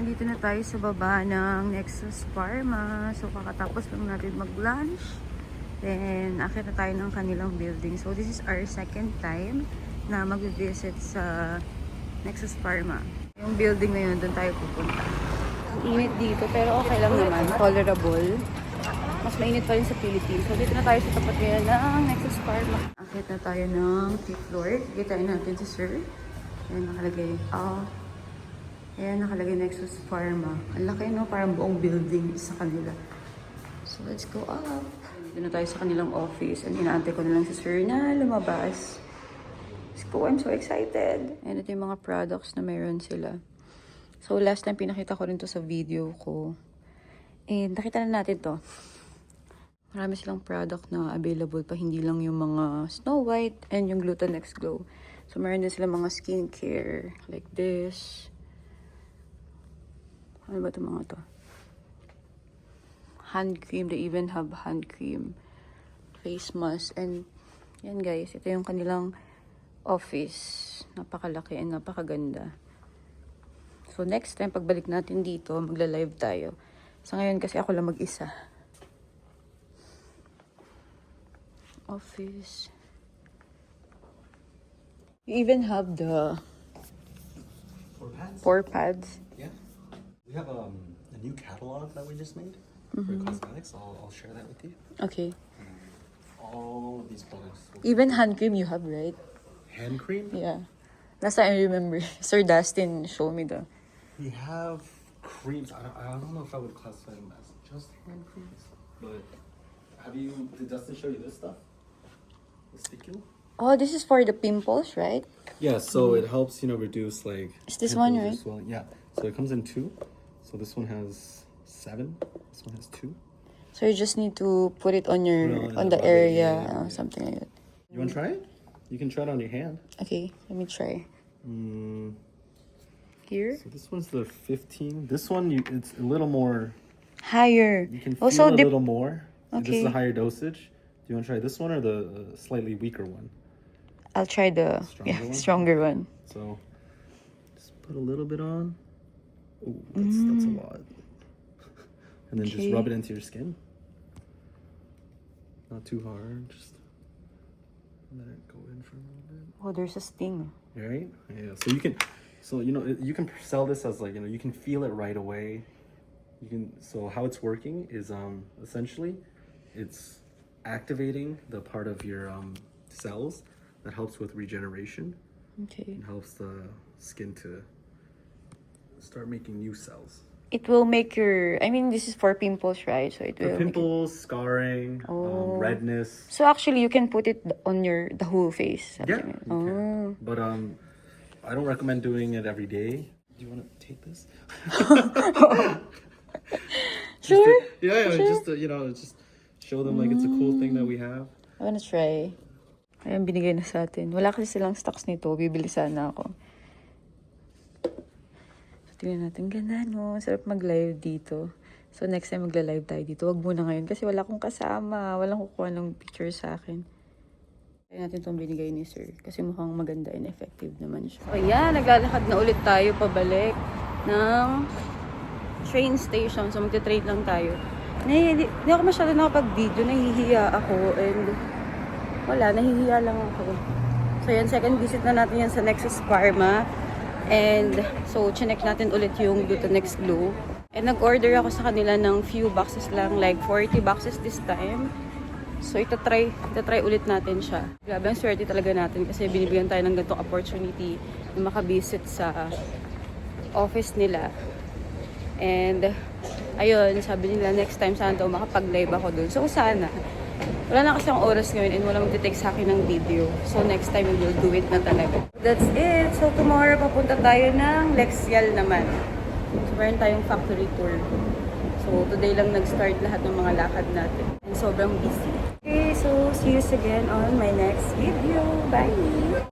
Andito na tayo sa baba ng Nexus Pharma. So, kakatapos lang natin mag-lunch. Then, akit na tayo ng kanilang building. So, this is our second time na mag-visit sa Nexus Pharma. Yung building na yun, doon tayo pupunta. Ang init dito, pero okay lang naman. Tolerable. Mas mainit pa rin sa Philippines. So, dito na tayo sa tapat ngayon ng Nexus Pharma. Akit na tayo ng 5th floor. Kitain natin si Sir. Ayan, nakalagay. Ayan, nakalagay Nexus Pharma. Ang laki, no? Parang buong building sa kanila. So, let's go up. Dito na tayo sa kanilang office. And inaantay ko na lang si Sir na lumabas. Let's go. I'm so excited. And ito yung mga products na mayroon sila. So, last time pinakita ko rin to sa video ko. And nakita na natin to. Marami silang product na available pa. Hindi lang yung mga Snow White and yung Glutenex Glow. So, meron din silang mga skincare. Like this. Ano ba itong mga to? Hand cream. They even have hand cream. Face mask. And yan guys. Ito yung kanilang office. Napakalaki and napakaganda. So next time pagbalik natin dito, magla-live tayo. Sa ngayon kasi ako lang mag-isa. Office. You even have the 4 pads. Yeah. We have a new catalog that we just made for cosmetics. I'll share that with you. Okay. All of these products. Even hand cream you have, right? Hand cream? Yeah. Last time I remember, Sir Dustin showed me the... We have creams. I don't know if I would classify them as just hand creams, but did Dustin show you this stuff? The Sticule? Oh, this is for the pimples, right? Yeah, so it helps, reduce like... Is this one, pimples or right? swelling. Yeah, so it comes in 2. So this one has 7, this one has 2. So you just need to put it on your Put it on on the the area, body, yeah. something like that. You want to try it? You can try it on your hand. Okay, let me try. Here? So this one's the 15. This one, it's a little more... Higher. You can feel Also, a little more. This Okay. is a higher dosage. Do you want to try this one or the slightly weaker one? I'll try the stronger one. So just put a little bit on. Oh, that's a lot. And then just rub it into your skin. Not too hard. Just let it go in for a little bit. Oh, there's a sting. Right? Yeah. So you can sell this as like you can feel it right away. So how it's working is essentially it's activating the part of your cells that helps with regeneration. Okay. And helps the skin to start making new cells. It will make this is for pimples, right? So it For will make pimples, scarring, redness. So actually, you can put it on the whole face. Yeah, something like- you can. But I don't recommend doing it every day. Do you want to take this? Sure. Just show them like it's a cool thing that we have. I wanna try. Ayan, binigay na sa atin. Wala kasi silang stocks nito. Bibili sana ako. So, tingnan natin. Ganda, no? Sarap mag-live dito. So, next time magla-live tayo dito. Wag muna ngayon kasi wala akong kasama. Walang kukuha ng picture sa akin. Try natin itong binigay ni Sir. Kasi mukhang maganda and effective naman siya. So, ayan. Naglalakad na ulit tayo pabalik ng train station. So, magta-train lang tayo. Hindi ako masyado nakapag-video. Nahihiya ako and wala, nahihiya lang ako. So, yan, second visit na natin yan sa Nexus Pharma. And, so, chinek natin ulit yung Glutenex Glow. And, nag-order ako sa kanila ng few boxes lang, like 40 boxes this time. So, itatry ulit natin siya. Grabe, ang swerte talaga natin kasi binibigyan tayo ng ganitong opportunity na makabisit sa office nila. And, ayun, sabi nila next time sana daw makapag-live ako dun. So, sana. Wala na kasi ang oras ngayon and wala mag-take sa akin ng video. So, next time we will do it na talaga. That's it. So, tomorrow papunta tayo ng Lexial naman. So, meron tayong factory tour. So, today lang nag-start lahat ng mga lakad natin. And sobrang busy. Okay, so see you again on my next video. Bye!